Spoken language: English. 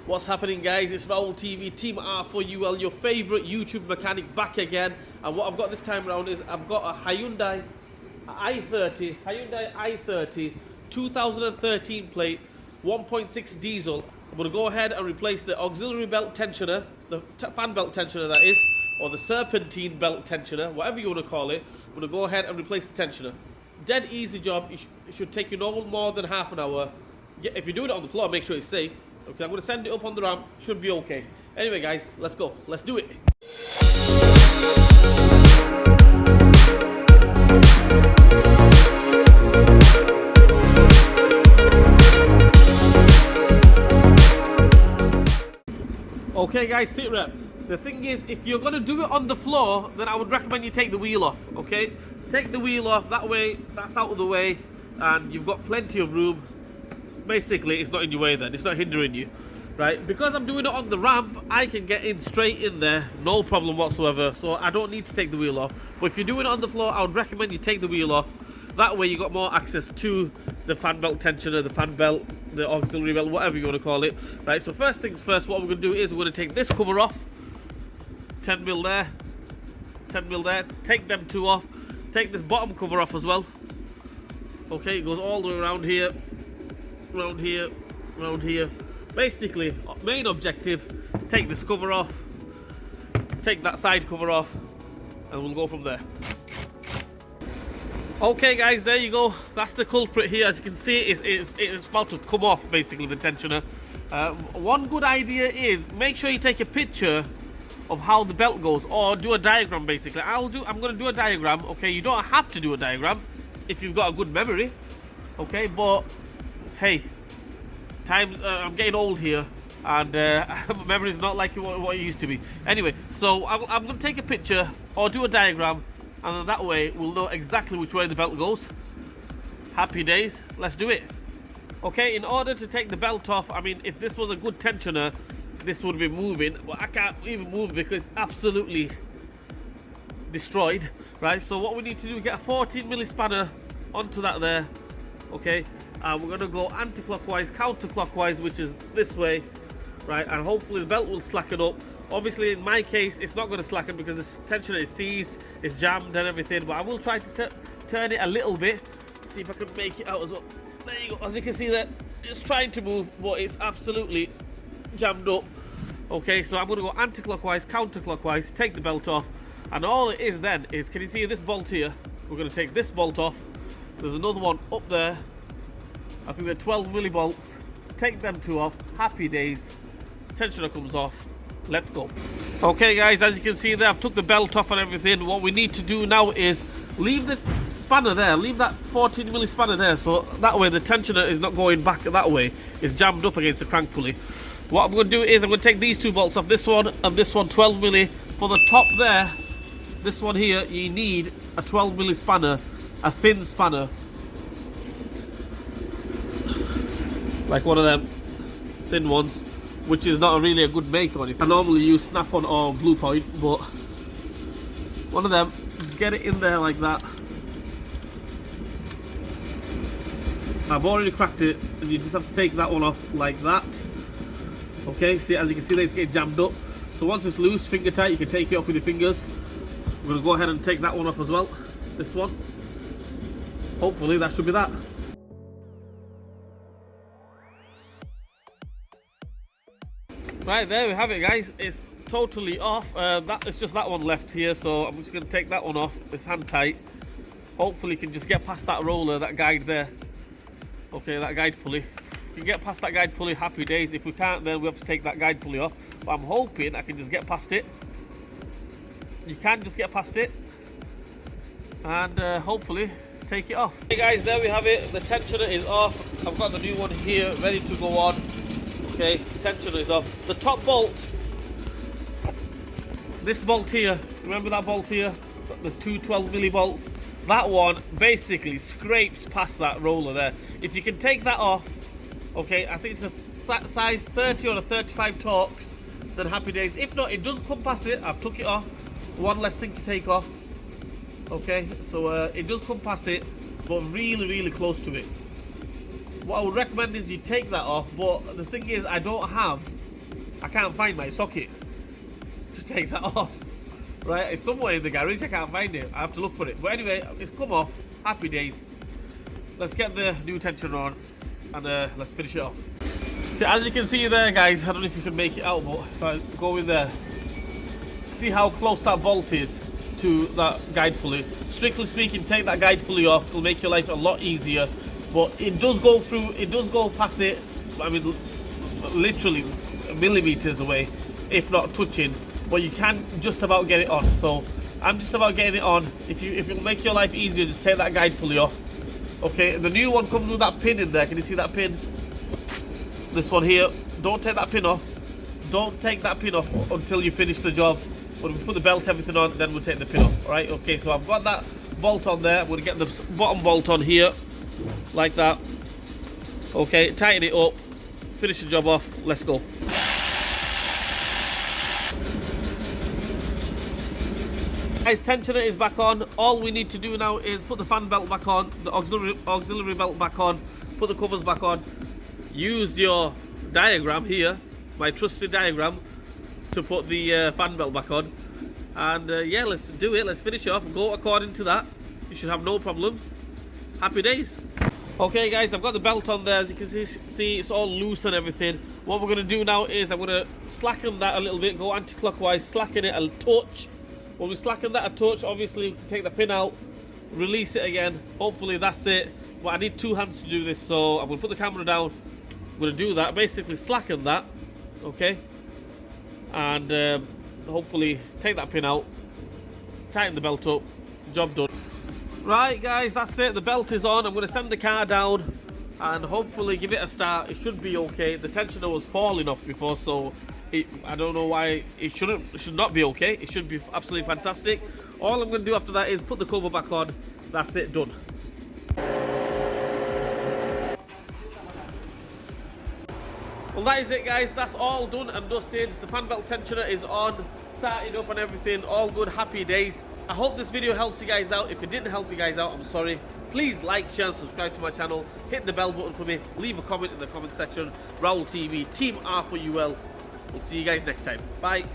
What's happening, guys? It's Raul TV, Team R4UL, your favorite YouTube mechanic, back again. And what I've got this time around is I've got a Hyundai i30 2013 plate, 1.6 diesel. I'm going to go ahead and replace the auxiliary belt tensioner, the fan belt tensioner that is, or the serpentine belt tensioner, whatever you want to call it. I'm going to go ahead and replace the tensioner. Dead easy job. It should take you no more than half an hour. If you're doing it on the floor, make sure it's safe. Okay, I'm going to send it up on the ramp. Should be okay. Anyway, guys, let's go. Let's do it. Okay, guys, sit rep. The thing is, if you're going to do it on the floor, then I would recommend you take the wheel off, okay? Take the wheel off. That way, that's out of the way, and you've got plenty of room. Basically, it's not in your way then. It's not hindering you, right? Because I'm doing it on the ramp, I can get in straight in there, no problem whatsoever. So I don't need to take the wheel off. But if you're doing it on the floor, I would recommend you take the wheel off. That way you got more access to the fan belt tensioner, the fan belt, the auxiliary belt, whatever you want to call it, right? So first things first, what we're going to do is we're going to take this cover off. 10 mil there, 10 mil there. Take them two off. Take this bottom cover off as well. Okay, it goes all the way around here. Around here, around here. Basically, main objective, take this cover off, take that side cover off, and we'll go from there. Okay, guys, there you go. That's the culprit here. As you can see, it's about to come off, basically, the tensioner. One good idea is make sure you take a picture of how the belt goes, or do a diagram, basically. I'm going to do a diagram, okay? You don't have to do a diagram if you've got a good memory, okay? But hey, I'm getting old here, and memory is not like what it used to be. Anyway, so I'm going to take a picture or do a diagram, and then that way we'll know exactly which way the belt goes. Happy days, let's do it. Okay, in order to take the belt off, I mean, if this was a good tensioner, this would be moving, but I can't even move because it's absolutely destroyed, right? So what we need to do is get a 14mm spanner onto that there. Okay, we're going to go anti-clockwise, counterclockwise, which is this way, right? And hopefully the belt will slacken up. Obviously, in my case, it's not going to slacken because this tensioner is seized, it's jammed and everything. But I will try to turn it a little bit, see if I can make it out as well. There you go. As you can see there, it's trying to move, but it's absolutely jammed up. Okay, so I'm going to go anti-clockwise, counterclockwise, take the belt off. And all it is then is, can you see this bolt here? We're going to take this bolt off. There's another one up there. I think they're 12mm bolts. Take them two off. Happy days. Tensioner comes off. Let's go. Okay, guys, as you can see there, I've took the belt off and everything. What we need to do now is leave the spanner there. Leave that 14mm spanner there, so that way the tensioner is not going back that way. It's jammed up against the crank pulley. What I'm going to do is I'm going to take these two bolts off. This one and this one, 12mm. For the top there, this one here, you need a 12mm spanner. A thin spanner, like one of them thin ones, which is not really a good make on it. I normally use Snap-on or Blue Point, but one of them, just get it in there like that. I've already cracked it, and you just have to take that one off like that. Okay, see, as you can see, it's getting jammed up. So once it's loose, finger tight, you can take it off with your fingers. I'm going to go ahead and take that one off as well, this one. Hopefully that should be that. Right, there we have it, guys. It's totally off. It's just that one left here, so I'm just going to take that one off. It's hand tight. Hopefully you can just get past that roller, that guide there. Okay, that guide pulley. If you can get past that guide pulley, happy days. If we can't, then we have to take that guide pulley off. But I'm hoping I can just get past it. You can just get past it. And hopefully take it off. Hey guys, there we have it. The tensioner is off. I've got the new one here ready to go on. Okay, tensioner is off. The top bolt, this bolt here, remember that bolt here? There's two 12mm bolts. That one basically scrapes past that roller there. If you can take that off, okay, I think it's a size 30 or a 35 Torx, then happy days. If not, it does come past it. I've took it off. One less thing to take off. Okay, so it does come past it, but really close to it. What I would recommend is you take that off, but the thing is I don't have I can't find my socket to take that off. Right, it's somewhere in the garage, I can't find it. I have to look for it. But anyway, it's come off. Happy days. Let's get the new tensioner on and let's finish it off. So as you can see there, guys, I don't know if you can make it out, but if I go in there, see how close that bolt is to that guide pulley. Strictly speaking, take that guide pulley off, it'll make your life a lot easier. But it does go through, it does go past it, I mean, literally millimeters away, if not touching. But you can just about get it on. So I'm just about getting it on. If it'll make your life easier, just take that guide pulley off. Okay, the new one comes with that pin in there. Can you see that pin? This one here. Don't take that pin off. Don't take that pin off until you finish the job. When we put the belt, everything on, then we'll take the pin off. Alright, okay, so I've got that bolt on there. I'm going to get the bottom bolt on here, like that. Okay, tighten it up, finish the job off, let's go. Guys, tensioner is back on. All we need to do now is put the fan belt back on, the auxiliary belt back on, put the covers back on. Use your diagram here, my trusted diagram, to put the fan belt back on. And yeah, let's do it. Let's finish off. Go according to that. You should have no problems. Happy days. Okay, guys, I've got the belt on there. As you can see, it's all loose and everything. What we're going to do now is I'm going to slacken that a little bit. Go anti-clockwise, slacken it a touch. When we slacken that a touch, obviously we can take the pin out, release it again. Hopefully that's it. But I need two hands to do this, so I'm going to put the camera down. I'm going to do that, basically slacken that, okay? And hopefully take that pin out, tighten the belt up, job done. Right, guys, that's it. The belt is on. I'm going to send the car down and hopefully give it a start. It should be okay. The tensioner was falling off before, so I don't know why it should not be okay. It should be absolutely fantastic. All I'm going to do after that is put the cover back on. That's it, done. Well, that is it, guys. That's all done and dusted. The fan belt tensioner is on, starting up and everything. All good, happy days. I hope this video helps you guys out. If it didn't help you guys out, I'm sorry. Please like, share and subscribe to my channel. Hit the bell button for me. Leave a comment in the comment section. Raul TV, Team R for UL. We'll see you guys next time. Bye.